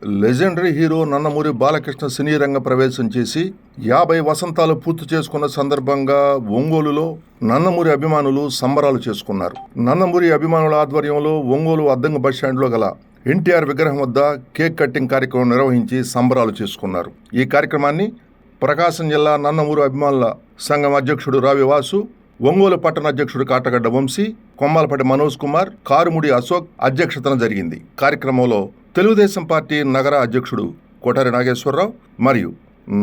Legendary hero Nandamuri Balakrishna సినీ రంగ ప్రవేశం చేసి 50 వసంతాలు పూర్తి చేసుకున్న సందర్భంగా ఒంగోలులో నందమూరి అభిమానులు సంబరాలు చేసుకున్నారు. నందమూరి అభిమానుల ఆధ్వర్యంలో ఒంగోలు అద్దంకి బస్టాండ్లో గల ఎన్టీఆర్ విగ్రహం వద్ద కేక్ కటింగ్ కార్యక్రమం నిర్వహించి సంబరాలు చేసుకున్నారు. ఈ కార్యక్రమాన్ని ప్రకాశం జిల్లా నందమూరి అభిమానుల సంఘం అధ్యక్షుడు రావి వాసు, ఒంగోలు పట్టణ అధ్యక్షుడు కాటగడ్డ వంశీ, కొమ్మాలపాటి మనోజ్ కుమార్, కారుముడి అశోక్ అధ్యక్షతన జరిగింది. కార్యక్రమంలో తెలుగుదేశం పార్టీ నగర అధ్యక్షుడు కోటారి నాగేశ్వరరావు మరియు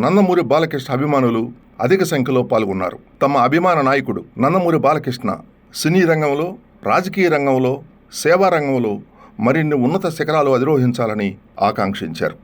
నందమూరి బాలకృష్ణ అభిమానులు అధిక సంఖ్యలో పాల్గొన్నారు. తమ అభిమాన నాయకుడు నందమూరి బాలకృష్ణ సినీ రంగంలో, రాజకీయ రంగంలో, సేవా రంగంలో మరిన్ని ఉన్నత శిఖరాలు అధిరోహించాలని ఆకాంక్షించారు.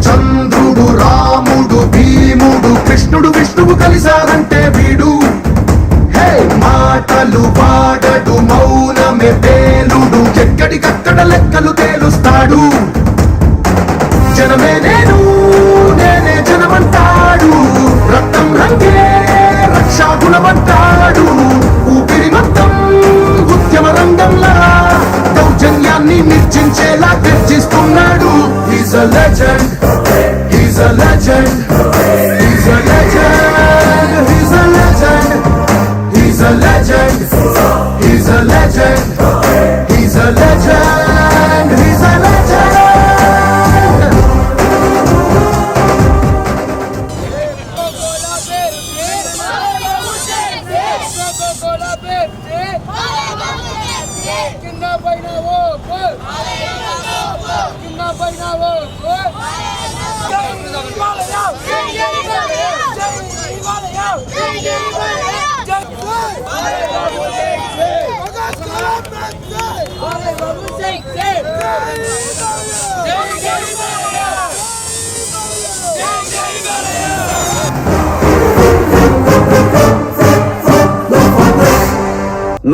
చంద్రుడు, రాముడు, భీముడు, కృష్ణుడు, విష్ణువు కలిసారంటే వీడు. హే మాటలు వాడడు, మౌనమే పేలుడు, ఎక్కడికక్కడ లెక్కలు తేలుస్తాడు. జనమే నేను, నేనే జనమంటాడు, రక్తం రంగే రక్షాగుణమంటాడు. ఊపిరి మొత్తం ఉద్యమ రంగంలా దౌర్జన్యాన్ని నిర్జించేలా గర్జిస్తున్నాడు. He's a legend, he's a legend, he's a legend, he's a legend, he's a legend, he's a legend, he's a legend, he's a legend.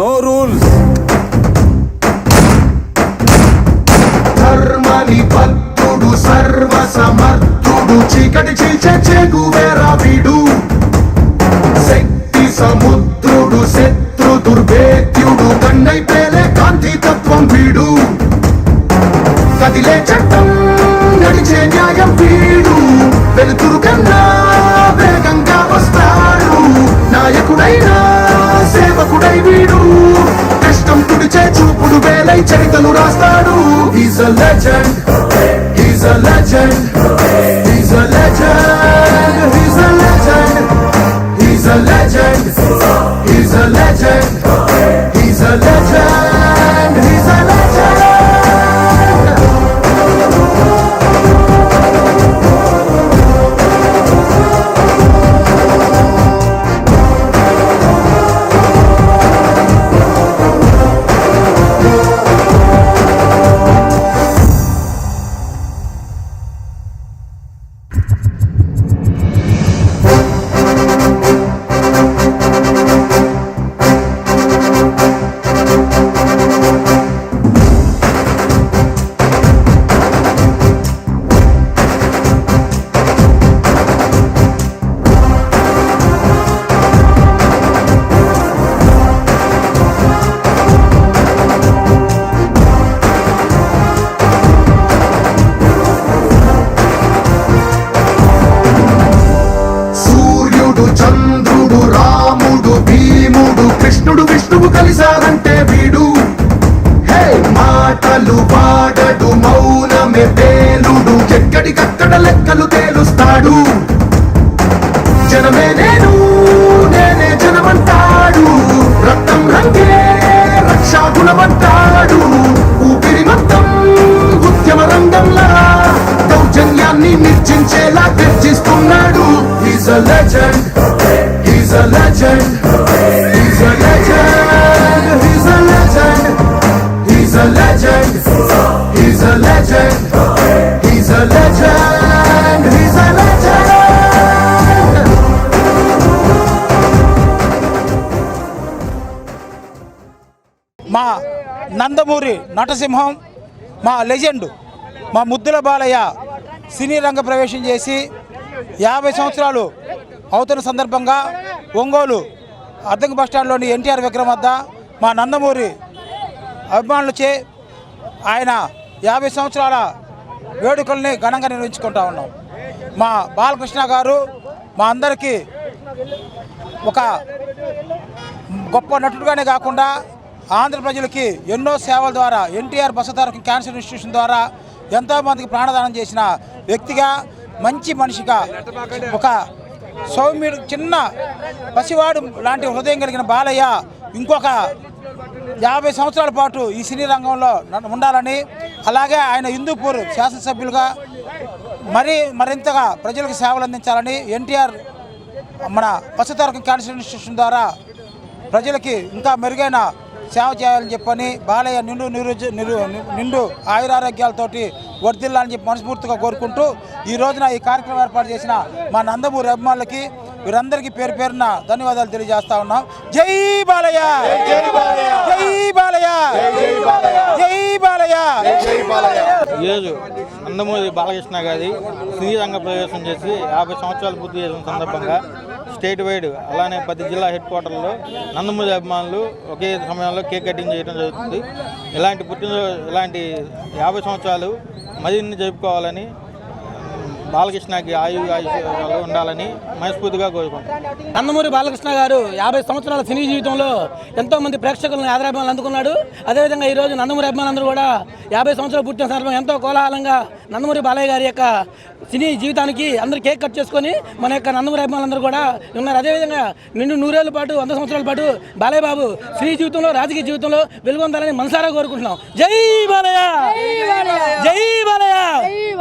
No rules. ధర్మని భక్తుడు, సర్వ సమర్థుడు, చీకటి చీల్చే చెగువేరా వీడు. శక్తి సముద్రుడు, శత్రు దుర్భేద్యుడు, కన్నై పేలే కాంతి తత్వం వీడు. కదిలే చట్టం, నడిచే న్యాయం వీడు. వెలుతురు కన్నా వేగంగా వస్తాడు. నాయకుడైనా సేవకుడై వీడు. కష్టం తుడిచే చూపుడు వేలై చరితలు రాస్తాడు. He's a legend, he's a legend, he's a legend, he's a legend, he's a legend, he's a legend, he's a legend, he's a legend. చంద్రుడు, రాముడు, భీముడు, కృష్ణుడు, విష్ణువు కలిసారంటే వీడు. హే మాటలు వాడడు, మౌనమే పేలుడు, ఎక్కడికక్కడ లెక్కలు తేలుస్తాడు. జనమే నేను, నేనే జనమంటాడు, రక్తం రంగే రక్షాగుణమంటాడు. ఊపిరి మొత్తం ఉద్యమ రంగంలా దౌర్జన్యాన్ని నిర్జించేలా గర్జిస్తున్నాడు. He's a legend, he's a legend, he's a legend, he's a legend, he's a legend. నటసింహం, మా లెజెండ్, మా ముద్దుల బాలయ్య సినీ రంగ ప్రవేశం చేసి 50 సంవత్సరాలు అవుతున్న సందర్భంగా ఒంగోలు అద్దంకి బస్టాండ్లోని ఎన్టీఆర్ విగ్రహం వద్ద మా నందమూరి అభిమానులచే ఆయన 50 సంవత్సరాల వేడుకల్ని ఘనంగా నిర్వహించుకుంటా ఉన్నాం. మా బాలకృష్ణ గారు మా అందరికీ ఒక గొప్ప నటుడుగానే కాకుండా ఆంధ్ర ప్రజలకి ఎన్నో సేవల ద్వారా ఎన్టీఆర్ బసవతారకం క్యాన్సర్ ఇన్స్టిట్యూషన్ ద్వారా ఎంతోమందికి ప్రాణదానం చేసిన వ్యక్తిగా, మంచి మనిషిగా, ఒక సౌమ్యుడు చిన్న పసివాడు లాంటి హృదయం కలిగిన బాలయ్య ఇంకొక 50 సంవత్సరాల పాటు ఈ సినీ రంగంలో ఉండాలని, అలాగే ఆయన హిందూపూర్ శాసనసభ్యులుగా మరింతగా ప్రజలకు సేవలు అందించాలని ఎన్టీఆర్ మన బసవతారకం క్యాన్సర్ ఇన్స్టిట్యూషన్ ద్వారా ప్రజలకి ఇంకా మెరుగైన సేవ చేయాలని చెప్పని బాలయ్య నిండు ఆయురారోగ్యాలతోటి వర్ధిల్లాలని చెప్పి మనస్ఫూర్తిగా కోరుకుంటూ ఈ రోజున ఈ కార్యక్రమం ఏర్పాటు చేసిన మా నందమూరి అభిమానులకి వీరందరికీ పేరు పేరున ధన్యవాదాలు తెలియజేస్తా ఉన్నాం. జై బాలయ్య, జై బాలయ్య, జై బాలయ్య. ఈరోజు నందమూరి బాలకృష్ణ గారి సినీ రంగ ప్రవేశం చేసి 50 సంవత్సరాలు పూర్తి చేసిన సందర్భంగా స్టేట్ వైడ్ అలానే ప్రతి జిల్లా హెడ్ క్వార్టర్లో నందమూరి అభిమానులు ఒకే సమయంలో కేక్ కటింగ్ చేయడం జరుగుతుంది. ఇలాంటి పుట్టినరోజు ఇలాంటి 50 సంవత్సరాలు మరిన్ని జరుపుకోవాలని, బాలకృష్ణకి ఆయుష్యాలు ఉండాలని మనస్ఫూర్తిగా కోరుకుంటాం. నందమూరి బాలకృష్ణ గారు 50 సంవత్సరాల సినీ జీవితంలో ఎంతోమంది ప్రేక్షకులను ఆదరాభిమానులు అందుకున్నాడు. అదేవిధంగా ఈరోజు నందమూరి అభిమానులందరూ కూడా 50 సంవత్సరాలు పుట్టిన సందర్భంగా ఎంతో కోలాహలంగా నందమూరి బాలయ్య గారి యొక్క సినీ జీవితానికి అందరూ కేక్ కట్ చేసుకొని మన యొక్క నందమూరి అభిమానులందరూ కూడా ఉన్నారు. అదేవిధంగా 100 పాటు 100 సంవత్సరాల పాటు బాలయ్య బాబు సినీ జీవితంలో, రాజకీయ జీవితంలో వెలుగొందాలని మనసారా కోరుకుంటున్నాం. జై బాలయ్య, జై బాలయ్య.